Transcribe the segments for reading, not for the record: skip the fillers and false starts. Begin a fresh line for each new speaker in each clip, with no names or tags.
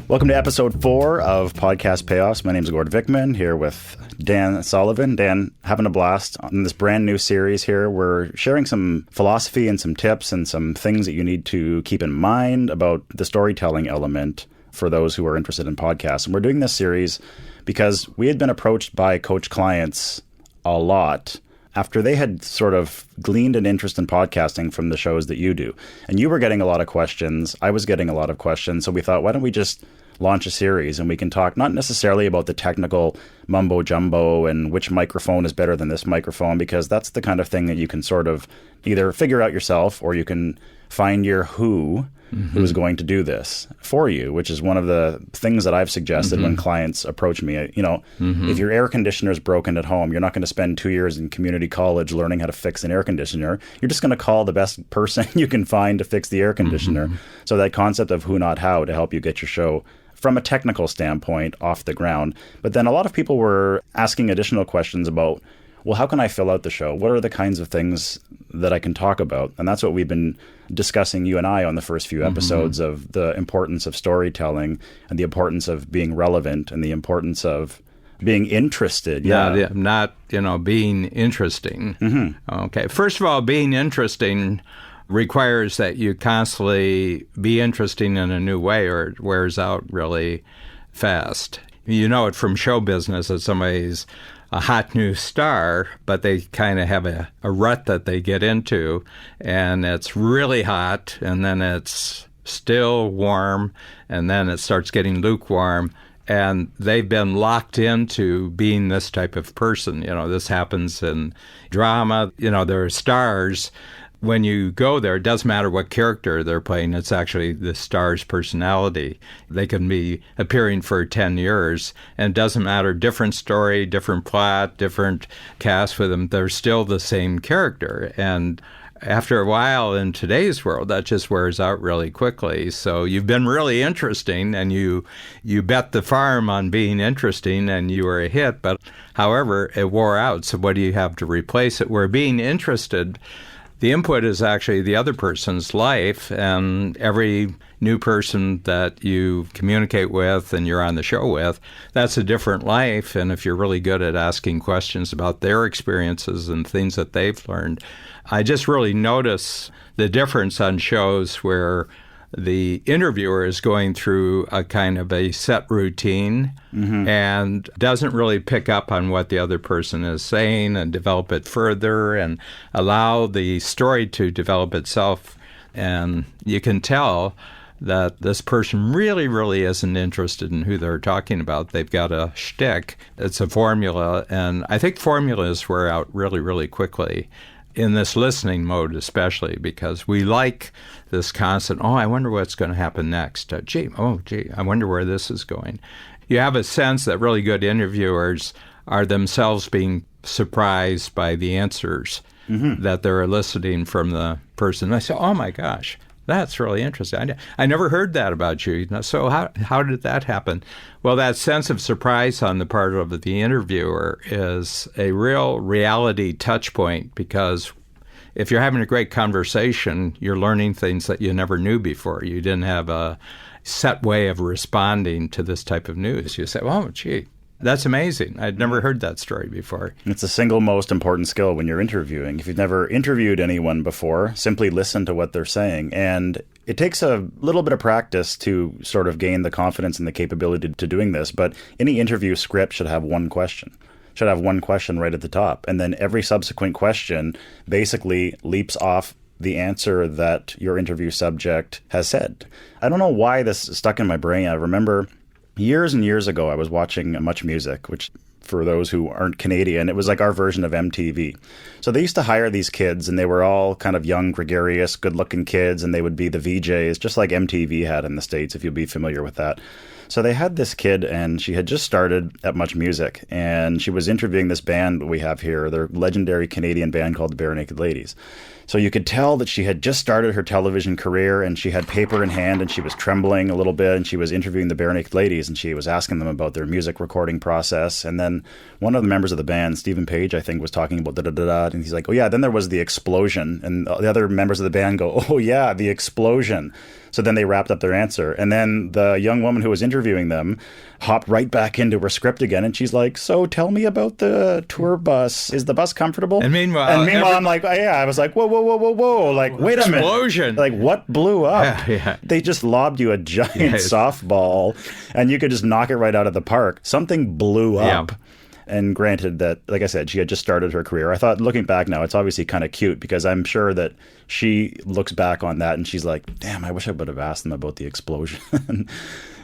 Welcome to episode 4 of Podcast Payoffs. My name is Gord Vickman, here with Dan Sullivan. Dan, having a blast on this brand new series here. We're sharing some philosophy and some tips and some things that you need to keep in mind about the storytelling element for those who are interested in podcasts. And we're doing this series because we had been approached by coach clients a lot after they had sort of gleaned an interest in podcasting from the shows that you do. And you were getting a lot of questions. I was getting a lot of questions. So we thought, why don't we just launch a series and we can talk not necessarily about the technical mumbo jumbo and which microphone is better than this microphone, because that's the kind of thing that you can sort of either figure out yourself or you can find your who's going to do this for you, which is one of the things that I've suggested when clients approach me. You know, if your air conditioner is broken at home, you're not going to spend 2 years in community college learning how to fix an air conditioner. You're just going to call the best person you can find to fix the air conditioner. So that concept of who, not how, to help you get your show from a technical standpoint off the ground. But then a lot of people were asking additional questions about, well, how can I fill out the show? What are the kinds of things that I can talk about? And that's what we've been discussing, you and I, on the first few episodes of the importance of storytelling and the importance of being relevant and the importance of being interested.
Not being interesting. Okay. First of all, being interesting requires that you constantly be interesting in a new way or it wears out really fast. You know it from show business that somebody's a hot new star, but they kind of have a rut that they get into, and it's really hot, and then it's still warm, and then it starts getting lukewarm, and they've been locked into being this type of person. You know, this happens in drama. You know, there are stars. When you go there, it doesn't matter what character they're playing. It's actually the star's personality. They can be appearing for 10 years, and it doesn't matter, different story, different plot, different cast with them. They're still the same character. And after a while in today's world, that just wears out really quickly. So you've been really interesting, and you bet the farm on being interesting, and you were a hit. But however, it wore out. So what do you have to replace it? Where being interested, the input is actually the other person's life, and every new person that you communicate with and you're on the show with, that's a different life. And if you're really good at asking questions about their experiences and things that they've learned, I just really notice the difference on shows where the interviewer is going through a kind of a set routine and doesn't really pick up on what the other person is saying and develop it further and allow the story to develop itself. And you can tell that this person really, really isn't interested in who they're talking about. They've got a shtick. It's a formula. And I think formulas wear out really, really quickly in this listening mode, especially because we like this constant, I wonder what's going to happen next. I wonder where this is going. You have a sense that really good interviewers are themselves being surprised by the answers that they're eliciting from the person. I say, oh my gosh, that's really interesting. I never heard that about you. So how did that happen? Well, that sense of surprise on the part of the interviewer is a real reality touch point, because if you're having a great conversation, you're learning things that you never knew before. You didn't have a set way of responding to this type of news. You say, oh, gee, that's amazing. I'd never heard that story before.
It's the single most important skill when you're interviewing. If you've never interviewed anyone before, simply listen to what they're saying. And it takes a little bit of practice to sort of gain the confidence and the capability to doing this. But any interview script should have one question. Should have one question right at the top. And then every subsequent question basically leaps off the answer that your interview subject has said. I don't know why this stuck in my brain. I remember years and years ago, I was watching Much Music, which for those who aren't Canadian, it was like our version of MTV. So they used to hire these kids, and they were all kind of young, gregarious, good-looking kids, and they would be the VJs, just like MTV had in the States, if you'll be familiar with that. So they had this kid, and she had just started at Much Music, and she was interviewing this band we have here, their legendary Canadian band called the Bare Naked Ladies. So you could tell that she had just started her television career, and she had paper in hand, and she was trembling a little bit, and she was interviewing the Bare Naked Ladies, and she was asking them about their music recording process. And then one of the members of the band, Stephen Page, I think, was talking about da-da-da-da, and he's like, oh yeah, then there was the explosion. And the other members of the band go, oh yeah, the explosion. So then they wrapped up their answer. And then the young woman who was interviewing them hopped right back into her script again. And she's like, so tell me about the tour bus. Is the bus comfortable?
And meanwhile,
I'm like, oh, yeah. I was like, whoa. Like, wait a minute.
Explosion.
Like, what blew up?
Yeah.
They just lobbed you a giant softball and you could just knock it right out of the park. Something blew up.
Yeah.
And granted that, like I said, she had just started her career. I thought, looking back now, it's obviously kind of cute because I'm sure that she looks back on that and she's like, damn, I wish I would have asked them about the explosion.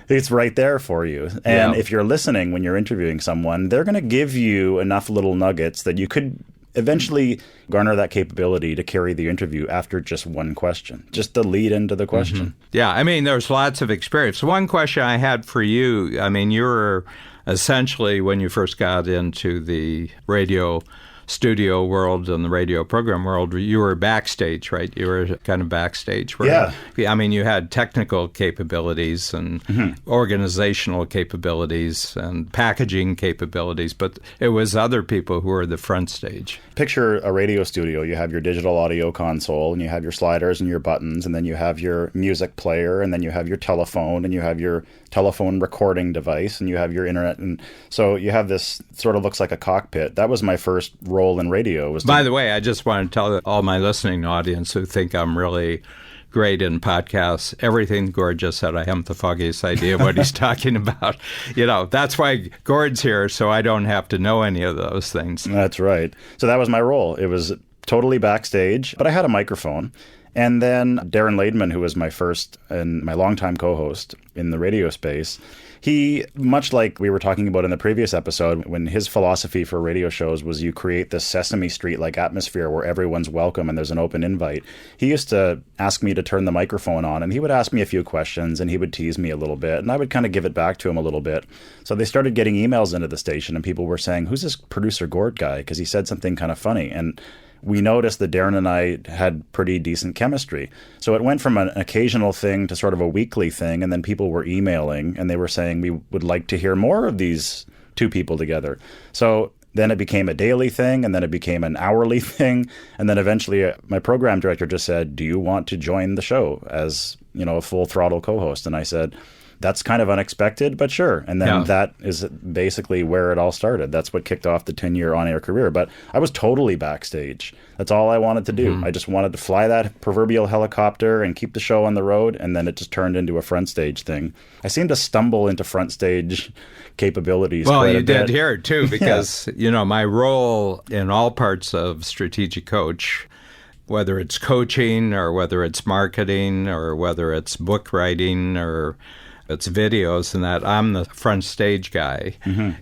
It's right there for you. And if you're listening when you're interviewing someone, they're going to give you enough little nuggets that you could eventually garner that capability to carry the interview after just one question, just the lead into the question.
Mm-hmm. Yeah, I mean, there's lots of experience. One question I had for you, I mean, you were essentially, when you first got into the radio studio world and the radio program world, you were backstage, right? You were kind of backstage. Where, I mean, you had technical capabilities and organizational capabilities and packaging capabilities, but it was other people who were the front stage.
Picture a radio studio. You have your digital audio console, and you have your sliders and your buttons, and then you have your music player, and then you have your telephone, and you have your telephone recording device, and you have your internet. And so you have this sort of looks like a cockpit. That was my first role in radio.
By the way, I just want to tell all my listening audience who think I'm really great in podcasts, everything Gord just said, I haven't the foggiest idea what he's talking about. You know, that's why Gord's here, so I don't have to know any of those things.
That's right. So that was my role. It was totally backstage, but I had a microphone. And then Darren Laidman, who was my first and my longtime co-host in the radio space, he, much like we were talking about in the previous episode, when his philosophy for radio shows was you create this Sesame Street-like atmosphere where everyone's welcome and there's an open invite, he used to ask me to turn the microphone on, and he would ask me a few questions, and he would tease me a little bit, and I would kind of give it back to him a little bit. So they started getting emails into the station, and people were saying, who's this producer Gord guy? Because he said something kind of funny. And we noticed that Darren and I had pretty decent chemistry. So it went from an occasional thing to sort of a weekly thing, and then people were emailing, and they were saying we would like to hear more of these two people together. So then it became a daily thing, and then it became an hourly thing, and then eventually my program director just said, do you want to join the show as, you know, a full throttle co-host? And I said, that's kind of unexpected, but sure. And then that is basically where it all started. That's what kicked off the 10-year on-air career. But I was totally backstage. That's all I wanted to do. I just wanted to fly that proverbial helicopter and keep the show on the road, and then it just turned into a front stage thing. I seem to stumble into front stage capabilities
Well,
quite
you
a bit.
did here, too, because, you know, my role in all parts of Strategic Coach, whether it's coaching or whether it's marketing or whether it's book writing or it's videos and that, I'm the front stage guy.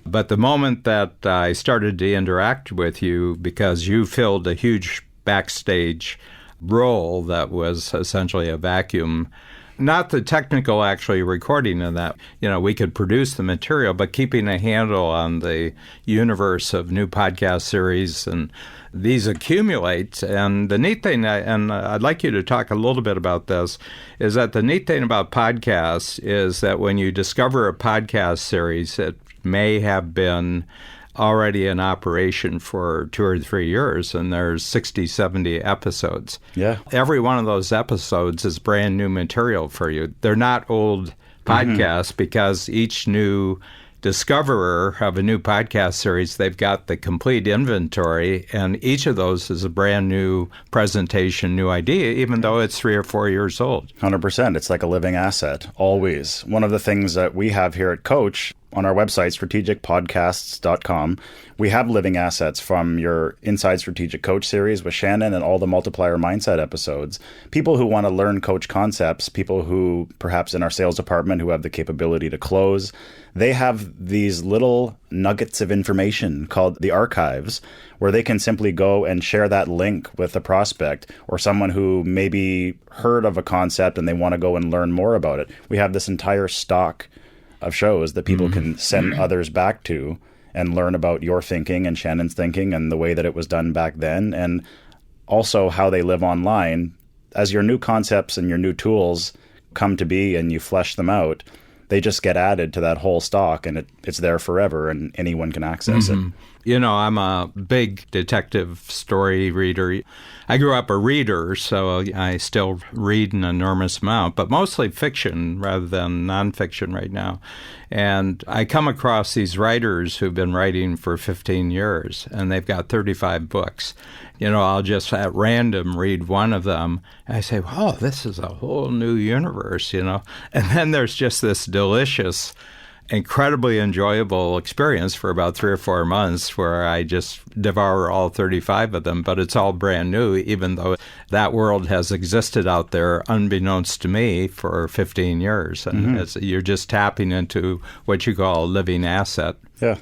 But the moment that I started to interact with you, because you filled a huge backstage role that was essentially a vacuum, not the technical actually recording of that, you know, we could produce the material, but keeping a handle on the universe of new podcast series, and these accumulate. And the neat thing, and I'd like you to talk a little bit about this, is that the neat thing about podcasts is that when you discover a podcast series, it may have been already in operation for 2 or 3 years, and there's 60, 70 episodes.
Yeah.
Every one of those episodes is brand new material for you. They're not old podcasts because each new discoverer of a new podcast series, they've got the complete inventory, and each of those is a brand new presentation, new idea, even though it's 3 or 4 years old.
100%. It's like a living asset, always. One of the things that we have here at Coach, on our website, strategicpodcasts.com, we have living assets from your Inside Strategic Coach series with Shannon and all the Multiplier Mindset episodes. People who want to learn coach concepts, people who perhaps in our sales department who have the capability to close, they have these little nuggets of information called the archives, where they can simply go and share that link with a prospect or someone who maybe heard of a concept and they want to go and learn more about it. We have this entire stock of shows that people can send others back to and learn about your thinking and Shannon's thinking and the way that it was done back then, and also how they live online. As your new concepts and your new tools come to be and you flesh them out, they just get added to that whole stock, and it's there forever, and anyone can access it.
I'm a big detective story reader. I grew up a reader, so I still read an enormous amount, but mostly fiction rather than nonfiction right now. And I come across these writers who've been writing for 15 years, and they've got 35 books. I'll just at random read one of them, and I say, wow, this is a whole new universe, And then there's just this delicious, incredibly enjoyable experience for about 3 or 4 months where I just devour all 35 of them, but it's all brand new, even though that world has existed out there unbeknownst to me for 15 years. And you're just tapping into what you call a living asset.
Yeah.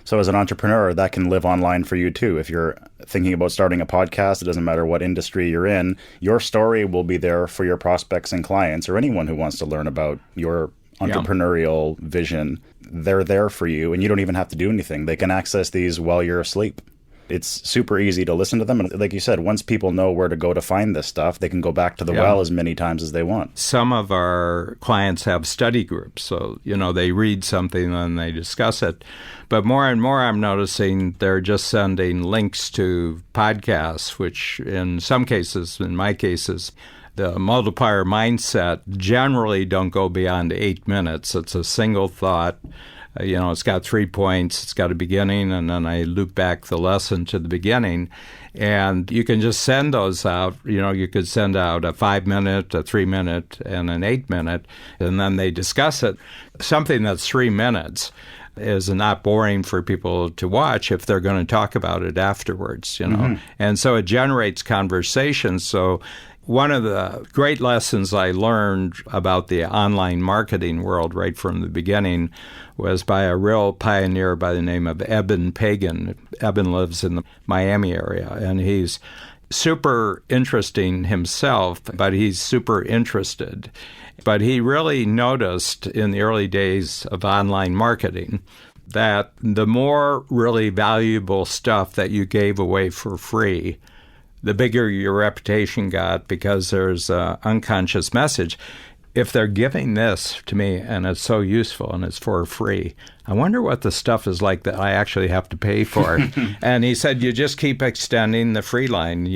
So as an entrepreneur, that can live online for you too. If you're thinking about starting a podcast, it doesn't matter what industry you're in, your story will be there for your prospects and clients or anyone who wants to learn about your entrepreneurial vision. They're there for you, and you don't even have to do anything. They can access these while you're asleep. It's super easy to listen to them. And like you said, once people know where to go to find this stuff, they can go back to the well as many times as they want.
Some of our clients have study groups. So, they read something and they discuss it. But more and more, I'm noticing they're just sending links to podcasts, which in some cases, in my cases, the multiplier mindset generally don't go beyond 8 minutes. It's a single thought. It's got 3 points. It's got a beginning, and then I loop back the lesson to the beginning. And you can just send those out. You could send out a 5-minute, a 3-minute, and an 8-minute, and then they discuss it. Something that's 3 minutes is not boring for people to watch if they're going to talk about it afterwards, And so it generates conversation. So one of the great lessons I learned about the online marketing world right from the beginning was by a real pioneer by the name of Eben Pagan. Eben lives in the Miami area, and he's super interesting himself, but he's super interested. But he really noticed in the early days of online marketing that the more really valuable stuff that you gave away for free, the bigger your reputation got, because there's an unconscious message. If they're giving this to me and it's so useful and it's for free, I wonder what the stuff is like that I actually have to pay for. And he said, you just keep extending the free line,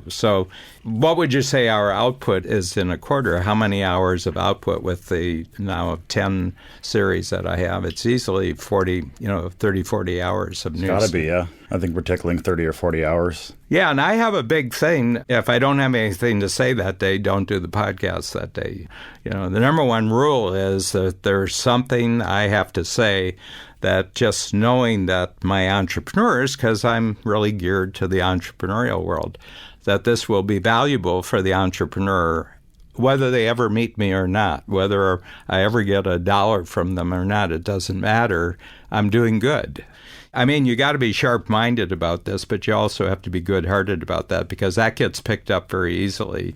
So what would you say our output is in a quarter? How many hours of output with the now 10 series that I have? It's easily 40, 30, 40 hours of news.
It's got to be, yeah. I think we're tickling 30 or 40 hours.
Yeah, and I have a big thing. If I don't have anything to say that day, don't do the podcast that day. The number one rule is that there's something I have to say, that just knowing that my entrepreneurs, because I'm really geared to the entrepreneurial world, that this will be valuable for the entrepreneur, whether they ever meet me or not, whether I ever get $1 from them or not, it doesn't matter. I'm doing good. I mean, you got to be sharp-minded about this, but you also have to be good-hearted about that, because that gets picked up very easily.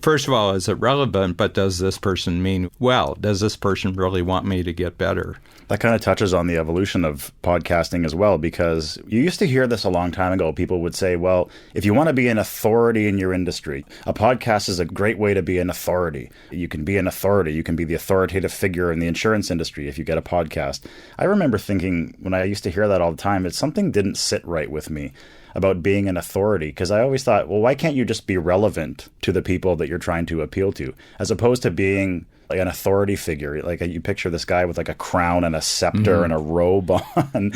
First of all, is it relevant, but does this person mean well? Does this person really want me to get better?
That kind of touches on the evolution of podcasting as well, because you used to hear this a long time ago. People would say, well, if you want to be an authority in your industry, a podcast is a great way to be an authority. You can be an authority. You can be the authoritative figure in the insurance industry if you get a podcast. I remember thinking, when I used to hear that all the time, something didn't sit right with me about being an authority, because I always thought, well, why can't you just be relevant to the people that you're trying to appeal to, as opposed to being like an authority figure? Like you picture this guy with like a crown and a scepter and a robe on,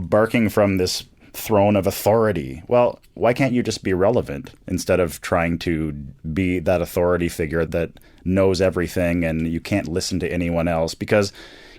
barking from this throne of authority. Well, why can't you just be relevant instead of trying to be that authority figure that knows everything and you can't listen to anyone else? Because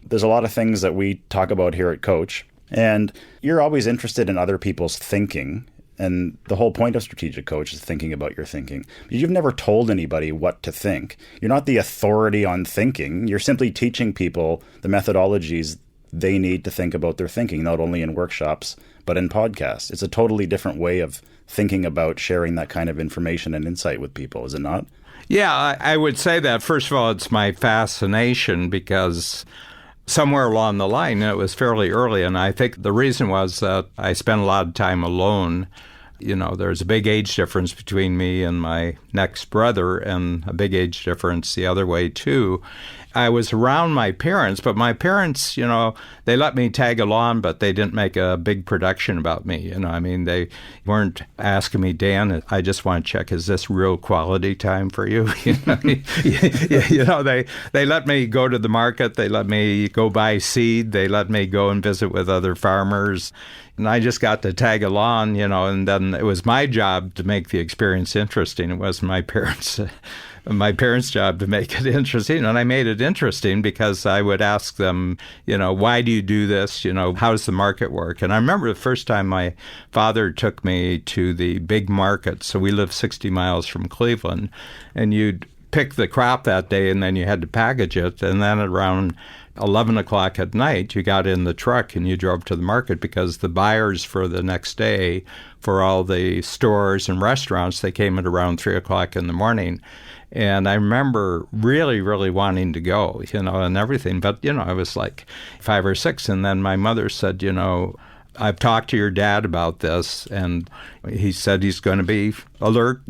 there's a lot of things that we talk about here at Coach, and you're always interested in other people's thinking. And the whole point of Strategic Coach is thinking about your thinking. You've never told anybody what to think. You're not the authority on thinking. You're simply teaching people the methodologies they need to think about their thinking, not only in workshops, but in podcasts. It's a totally different way of thinking about sharing that kind of information and insight with people, is it not?
Yeah, I would say that. First of all, it's my fascination, because somewhere along the line, it was fairly early, and I think the reason was that I spent a lot of time alone there's a big age difference between me and my next brother, and a big age difference the other way, too. I was around my parents, but my parents, they let me tag along, but they didn't make a big production about me. They weren't asking me, Dan, I just want to check, is this real quality time for you? They let me go to the market. They let me go buy seed. They let me go and visit with other farmers. And I just got to tag along, and then it was my job to make the experience interesting. It wasn't my parents' job to make it interesting. And I made it interesting because I would ask them, why do you do this? How does the market work? And I remember the first time my father took me to the big market. So we lived 60 miles from Cleveland, and you'd pick the crop that day, and then you had to package it. And then around 11 o'clock at night, you got in the truck and you drove to the market, because the buyers for the next day for all the stores and restaurants, they came at around 3 o'clock in the morning. And I remember really, really wanting to go, and everything. But, I was like 5 or 6. And then my mother said, I've talked to your dad about this, and he said he's going to be alert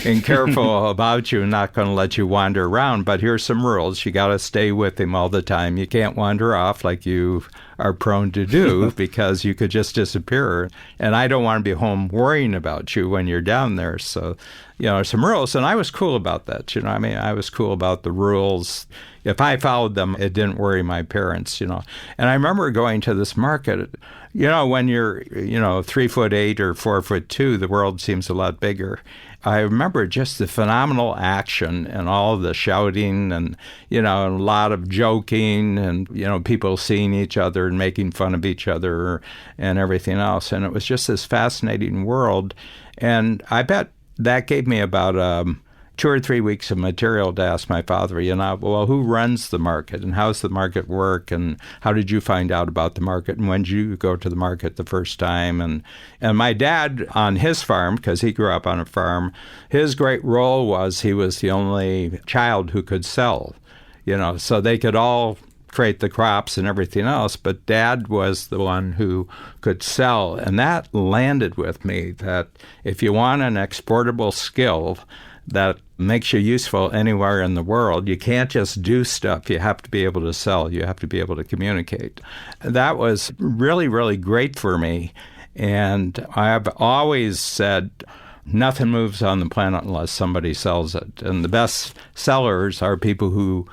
and careful about you and not going to let you wander around. But here's some rules. You got to stay with him all the time. You can't wander off like you are prone to do, because you could just disappear. And I don't want to be home worrying about you when you're down there. So, some rules. And I was cool about that. I was cool about the rules. If I followed them, it didn't worry my parents, And I remember going to this market. When you're, 3'8" or 4'2", the world seems a lot bigger. I remember just the phenomenal action and all the shouting and, a lot of joking and, people seeing each other and making fun of each other and everything else. And it was just this fascinating world. And I bet that gave me about 2 or 3 weeks of material to ask my father, well, who runs the market and how does the market work, and how did you find out about the market, and when did you go to the market the first time? And my dad, on his farm, because he grew up on a farm, his great role was he was the only child who could sell, so they could all create the crops and everything else, but Dad was the one who could sell. And that landed with me, that if you want an exportable skill that makes you useful anywhere in the world, you can't just do stuff. You have to be able to sell. You have to be able to communicate. That was really, really great for me. And I've always said, nothing moves on the planet unless somebody sells it. And the best sellers are people who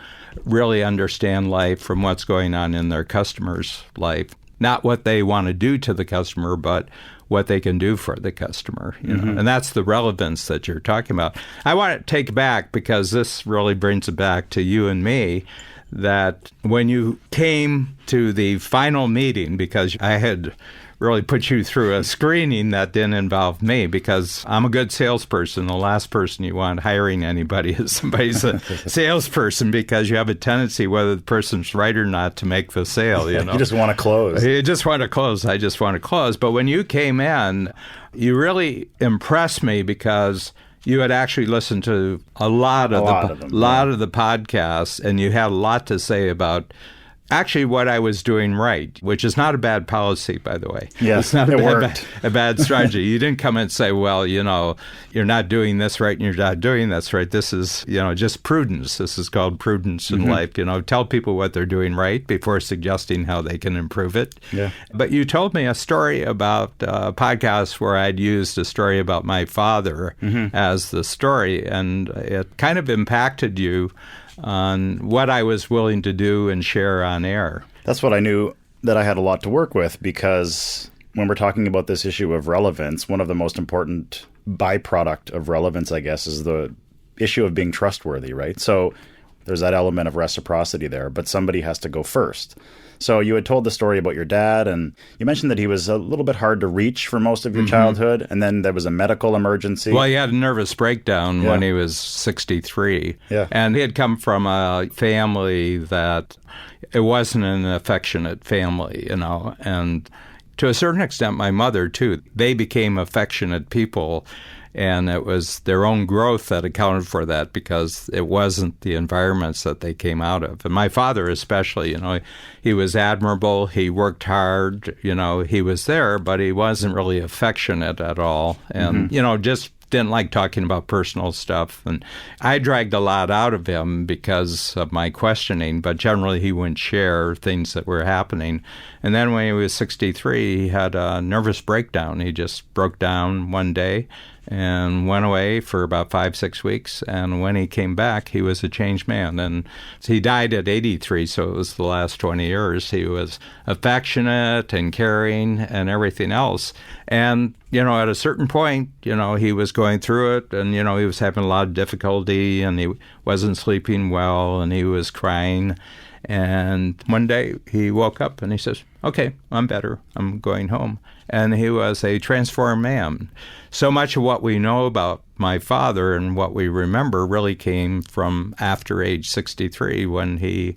really understand life from what's going on in their customer's life. Not what they want to do to the customer, but what they can do for the customer. And that's the relevance that you're talking about. I want to take back, because this really brings it back to you and me, that when you came to the final meeting, because I had really put you through a screening that didn't involve me, because I'm a good salesperson. The last person you want hiring anybody is somebody's a salesperson, because you have a tendency, whether the person's right or not, to make the sale.
You just want to close.
You just want to close. I just want to close. But when you came in, you really impressed me, because you had actually listened to a lot of the podcasts, and you had a lot to say about actually what I was doing right, which is not a bad policy, by the way.
Yes,
it's not a bad strategy. You didn't come and say, well, you're not doing this right and you're not doing this right. This is, just prudence. This is called prudence in life. Tell people what they're doing right before suggesting how they can improve it.
Yeah.
But you told me a story about a podcast where I'd used a story about my father as the story, and it kind of impacted you on what I was willing to do and share on air.
That's what I knew, that I had a lot to work with, because when we're talking about this issue of relevance, one of the most important byproduct of relevance, I guess, is the issue of being trustworthy, right? So there's that element of reciprocity there, but somebody has to go first. So you had told the story about your dad, and you mentioned that he was a little bit hard to reach for most of your childhood, and then there was a medical emergency.
Well, he had a nervous breakdown when he was 63.
Yeah.
And he had come from a family that it wasn't an affectionate family, and to a certain extent, my mother, too. They became affectionate people. And it was their own growth that accounted for that, because it wasn't the environments that they came out of. And my father especially, he was admirable. He worked hard. He was there, but he wasn't really affectionate at all. And, just didn't like talking about personal stuff. And I dragged a lot out of him because of my questioning, but generally he wouldn't share things that were happening. And then when he was 63, he had a nervous breakdown. He just broke down one day and went away for about 5-6 weeks. And when he came back, he was a changed man. And he died at 83, so it was the last 20 years. He was affectionate and caring and everything else. And, at a certain point, he was going through it, and, he was having a lot of difficulty, and he wasn't sleeping well, and he was crying. And one day he woke up and he says, okay, I'm better. I'm going home. And he was a transformed man. So much of what we know about my father and what we remember really came from after age 63, when he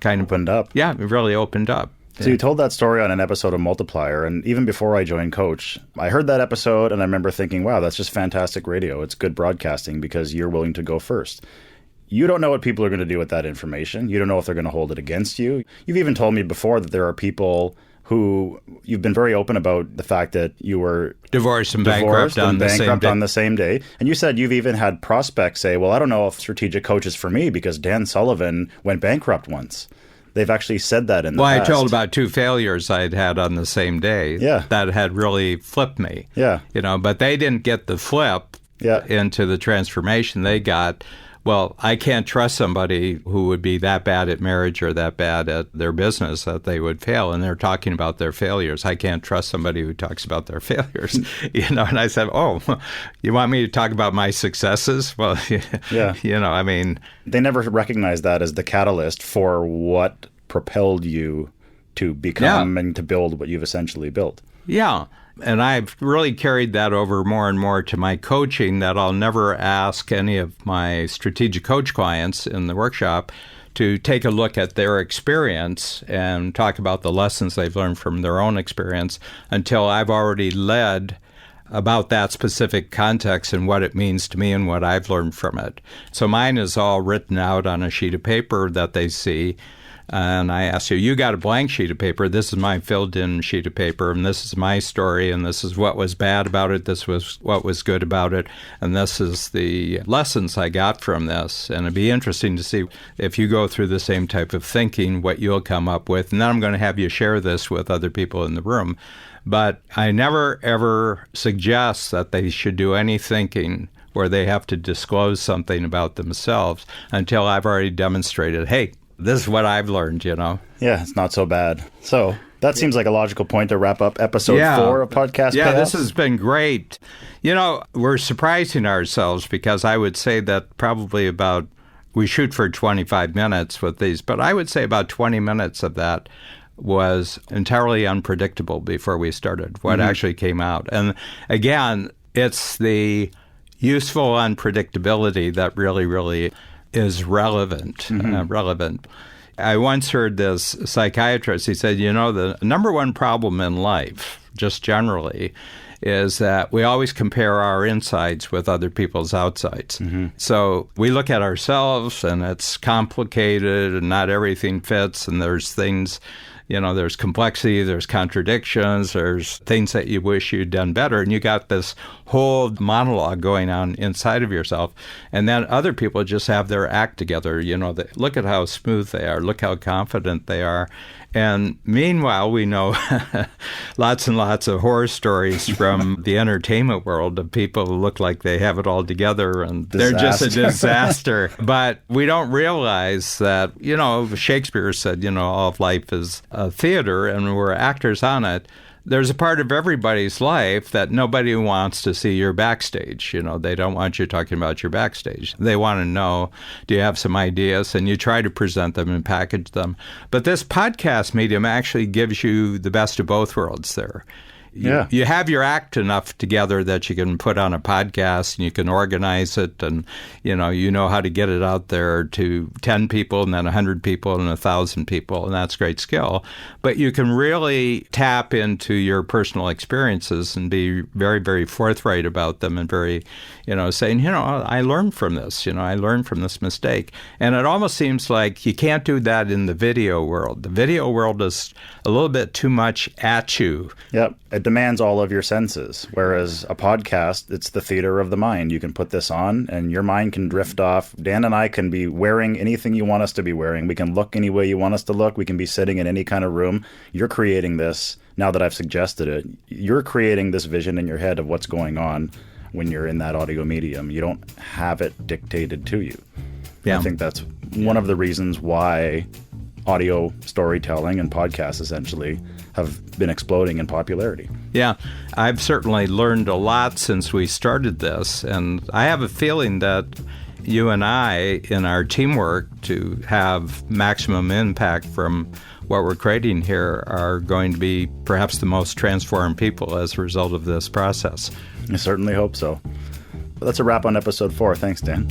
kind of
opened up.
Yeah, it really opened up.
So you told that story on an episode of Multiplier, and even before I joined Coach, I heard that episode and I remember thinking, wow, that's just fantastic radio. It's good broadcasting because you're willing to go first. You don't know what people are going to do with that information. You don't know if they're going to hold it against you. You've even told me before that there are people who, you've been very open about the fact that you were
divorced and bankrupt on
the same day. And you said you've even had prospects say, well, I don't know if Strategic Coach is for me because Dan Sullivan went bankrupt once. They've actually said that in the past.
Well, I told about 2 failures I'd had on the same day that had really flipped me.
Yeah.
But they didn't get the flip into the transformation. They got, well, I can't trust somebody who would be that bad at marriage or that bad at their business that they would fail. And they're talking about their failures. I can't trust somebody who talks about their failures. And I said, oh, you want me to talk about my successes? Well,
They never recognized that as the catalyst for what propelled you to become and to build what you've essentially built.
Yeah. And I've really carried that over more and more to my coaching, that I'll never ask any of my strategic coach clients in the workshop to take a look at their experience and talk about the lessons they've learned from their own experience until I've already led about that specific context and what it means to me and what I've learned from it. So mine is all written out on a sheet of paper that they see. And I ask you got a blank sheet of paper. This is my filled-in sheet of paper, and this is my story, and this is what was bad about it. This was what was good about it, and this is the lessons I got from this. And it'd be interesting to see if you go through the same type of thinking, what you'll come up with. And then I'm going to have you share this with other people in the room. But I never, ever suggest that they should do any thinking where they have to disclose something about themselves until I've already demonstrated, hey, this is what I've learned, Yeah,
it's not so bad. So that seems like a logical point to wrap up episode 4 of Podcast
Yeah,
Payoff.
This has been great. We're surprising ourselves because I would say that probably we shoot for 25 minutes with these, but I would say about 20 minutes of that was entirely unpredictable before we started, what actually came out. And again, it's the useful unpredictability that really, really is relevant. I once heard this psychiatrist, he said, the number one problem in life, just generally, is that we always compare our insides with other people's outsides. So we look at ourselves and it's complicated and not everything fits, and there's things, there's complexity, there's contradictions, there's things that you wish you'd done better, and you got this whole monologue going on inside of yourself. And then other people just have their act together. Look at how smooth they are, look how confident they are. And meanwhile, we know lots and lots of horror stories from the entertainment world of people who look like they have it all together and they're just a disaster. But we don't realize that, Shakespeare said, all of life is a theater and we're actors on it. There's a part of everybody's life that nobody wants to see your backstage. They don't want you talking about your backstage. They want to know, do you have some ideas? And you try to present them and package them. But this podcast medium actually gives you the best of both worlds there. you have your act enough together that you can put on a podcast and you can organize it, and you know how to get it out there to 10 people and then 100 people and 1,000 people, and that's great skill. But you can really tap into your personal experiences and be very, very forthright about them, and very, saying, I learned from this, I learned from this mistake. And it almost seems like you can't do that in the video world. The video world is a little bit too much at you.
Yep. It demands all of your senses, whereas a podcast, it's the theater of the mind. You can put this on and your mind can drift off. Dan and I can be wearing anything you want us to be wearing. We can look any way you want us to look. We can be sitting in any kind of room. You're creating this, now that I've suggested it, you're creating this vision in your head of what's going on when you're in that audio medium. You don't have it dictated to you. Yeah. I think that's one of the reasons why audio storytelling and podcasts essentially have been exploding in popularity.
Yeah, I've certainly learned a lot since we started this, and I have a feeling that you and I, in our teamwork to have maximum impact from what we're creating here, are going to be perhaps the most transformed people as a result of this process.
I certainly hope so. But that's a wrap on episode 4. Thanks, Dan.